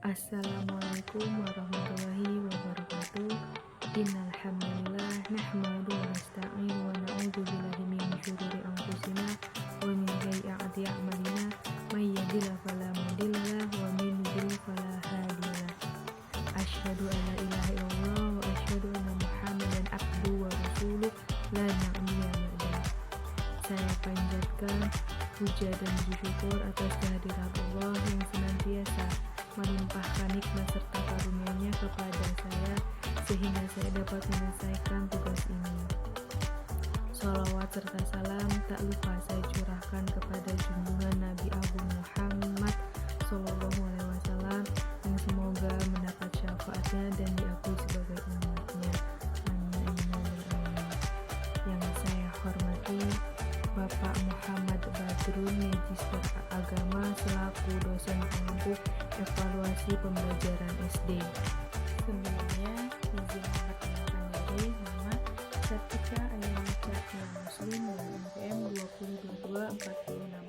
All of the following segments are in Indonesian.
Assalamualaikum warahmatullahi wabarakatuh. Innal hamdalillah nahmadu wa nasta'inu wa na'udzu billahi min syururi anfusina wa min sayyiati a'malina may yahdihillahu fala mudilla lahu wa may yudlil fala hadiya lahu. Asyhadu an la ilaha illallah wa asyhadu anna Muhammadan abduhu wa rasuluh la nabiyya ba'dahu. Saya panjatkan puja dan syukur atas kehadiran Allah yang senantiasa melimpahkan nikmat serta karunia-Nya kepada saya sehingga saya dapat menyelesaikan tugas ini. Sholawat serta salam tak lupa saya curahkan kepada junjungan Nabi Agung Muhammad Sallallahu Alaihi Wasallam yang semoga mendapat syafaatnya dan diakui sebagai umatnya. Amin. Yang saya hormati Bapak Muhammad Badrun, Magister Agama selaku dosen pengampu evaluasi pembelajaran SD. Sebelumnya, izin memperkenalkan diri, nama Setika Ayani Cahya Muslim dan NPM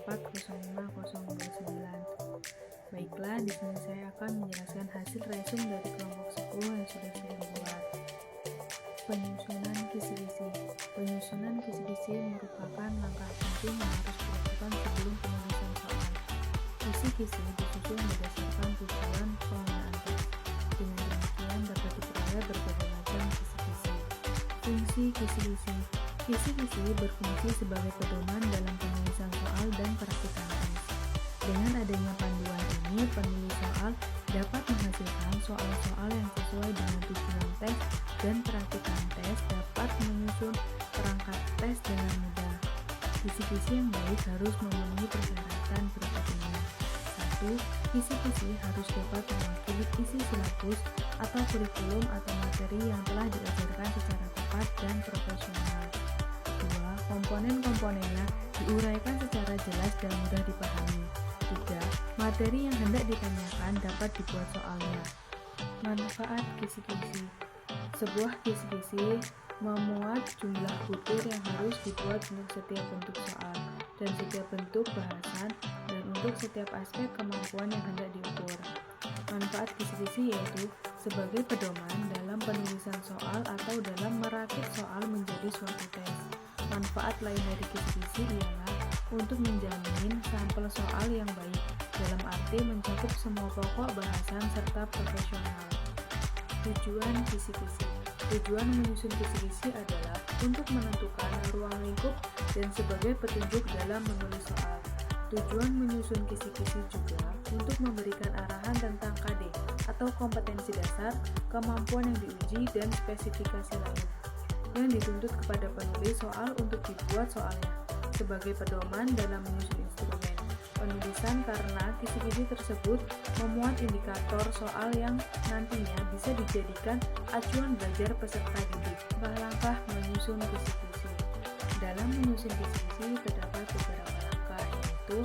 20224640640529. Baiklah, di sini saya akan menjelaskan hasil resum dari kelompok 10 yang sudah saya buat. Penyusunan kisi-kisi. Penyusunan kisi-kisi merupakan langkah penting yang harus dilakukan sebelum penulisan soal. Kisi-kisi disusun berdasarkan tujuan pengelolaan teks. Dengan demikian dapat diperoleh berbagai macam kisi-kisi. Fungsi kisi-kisi. Kisi-kisi berfungsi sebagai pedoman dalam penulisan soal dan praktikan tes. Dengan adanya panduan ini, penulis soal dapat menghasilkan soal-soal yang sesuai dengan tujuan tes dan praktikan tes dapat menyusun perangkat tes dengan mudah. Kisi-kisi yang baik harus memenuhi persyaratan berikut ini. 1. Kisi-kisi harus dapat mewakili isi silabus atau kurikulum atau materi yang telah diajarkan secara tepat dan profesional. 2. Komponen-komponennya diuraikan secara jelas dan mudah dipahami. 3. Materi yang hendak ditanyakan dapat dibuat soalnya. Manfaat kisi-kisi. Sebuah kisi-kisi memuat jumlah butir yang harus dibuat untuk setiap bentuk soal dan setiap bentuk bahasan dan untuk setiap aspek kemampuan yang hendak diukur. Manfaat kisi-kisi yaitu sebagai pedoman dalam penulisan soal atau dalam merakit soal menjadi suatu tes. Manfaat lain dari kisi-kisi ialah untuk menjamin sampel soal yang baik, dalam arti mencakup semua pokok bahasan serta profesional. Tujuan kisi-kisi. Tujuan menyusun kisi-kisi adalah untuk menentukan ruang lingkup dan sebagai petunjuk dalam menulis soal. Tujuan menyusun kisi-kisi juga untuk memberikan arahan tentang KD atau kompetensi dasar, kemampuan yang diuji, dan spesifikasi lain yang dituntut kepada penulis soal untuk dibuat soalnya sebagai pedoman dalam menyusun instrumen penulisan, karena kisi-kisi tersebut memuat indikator soal yang nantinya bisa dijadikan acuan belajar peserta didik. Langkah menyusun kisi-kisi. Dalam menyusun kisi-kisi terdapat beberapa langkah, yaitu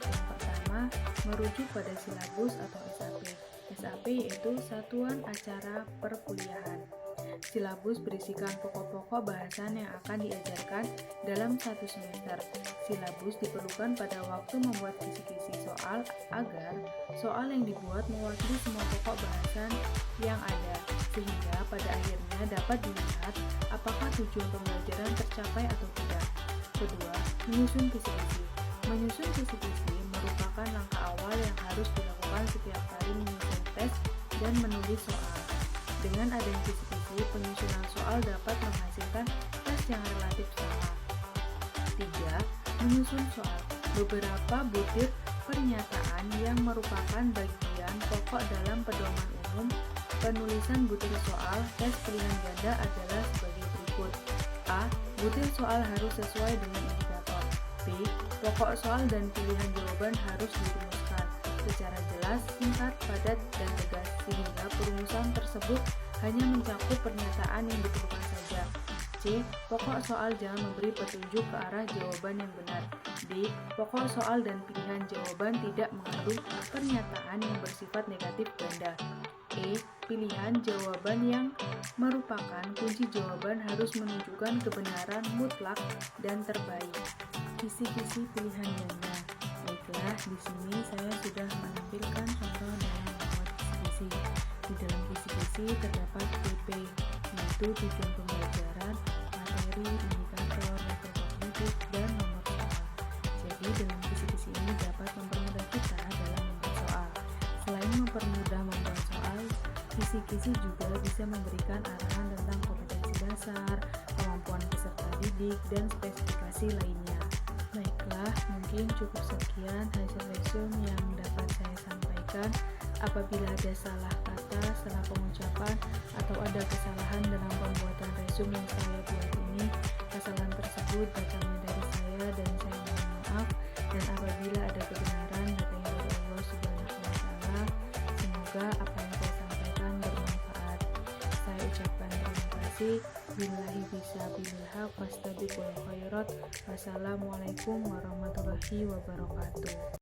yang pertama, merujuk pada silabus atau SAP. SAP yaitu Satuan Acara Perkuliahan. Silabus berisikan pokok-pokok bahasan yang akan diajarkan dalam satu semester. Silabus diperlukan pada waktu membuat kisi-kisi soal agar soal yang dibuat mewakili semua pokok bahasan yang ada, sehingga pada akhirnya dapat dilihat apakah tujuan pembelajaran tercapai atau tidak. Kedua, menyusun kisi-kisi. Menyusun kisi-kisi merupakan langkah awal yang harus dilakukan setiap kali menyusun tes dan menulis soal. Dengan adanya kisi-kisi, penyusunan soal dapat menghasilkan tes yang relatif sama. 3. Menyusun soal. Beberapa butir pernyataan yang merupakan bagian pokok dalam pedoman umum penulisan butir soal tes pilihan ganda adalah sebagai berikut. A. Butir soal harus sesuai dengan indikator. B. Pokok soal dan pilihan jawaban harus dirumuskan secara jelas, singkat, padat, dan tegas, sehingga perumusan tersebut hanya mencakup pernyataan yang diperlukan saja. C. Pokok soal jangan memberi petunjuk ke arah jawaban yang benar. D. Pokok soal dan pilihan jawaban tidak mengandung pernyataan yang bersifat negatif ganda. E. Pilihan jawaban yang merupakan kunci jawaban harus menunjukkan kebenaran mutlak dan terbaik. Kisi-kisi pilihan ganda. Baiklah, di sini saya sudah menampilkan contoh dalam membuat spesifikasi terdapat PP, yaitu tujuan pembelajaran, materi, indikator, level kognitif, dan nomor soal. Jadi dalam kisi-kisi ini dapat mempermudah kita dalam membuat soal. Selain mempermudah membuat soal, kisi-kisi juga bisa memberikan arahan tentang kompetensi dasar, kemampuan peserta didik, dan spesifikasi lainnya. Baiklah, mungkin cukup sekian hasil resume yang dapat saya sampaikan. Apabila ada salah kata, salah pengucapan, atau ada kesalahan dalam pembuatan resume yang saya buat ini, kesalahan tersebut datangnya dari saya dan saya mohon maaf. Dan apabila ada kebenaran, datangnya dari Allah Subhanahu wa Ta'ala. Semoga apa yang saya sampaikan bermanfaat. Saya ucapkan terima kasih. Billahi fisabilil haq wastabiqul khairat. Wassalamualaikum warahmatullahi wabarakatuh.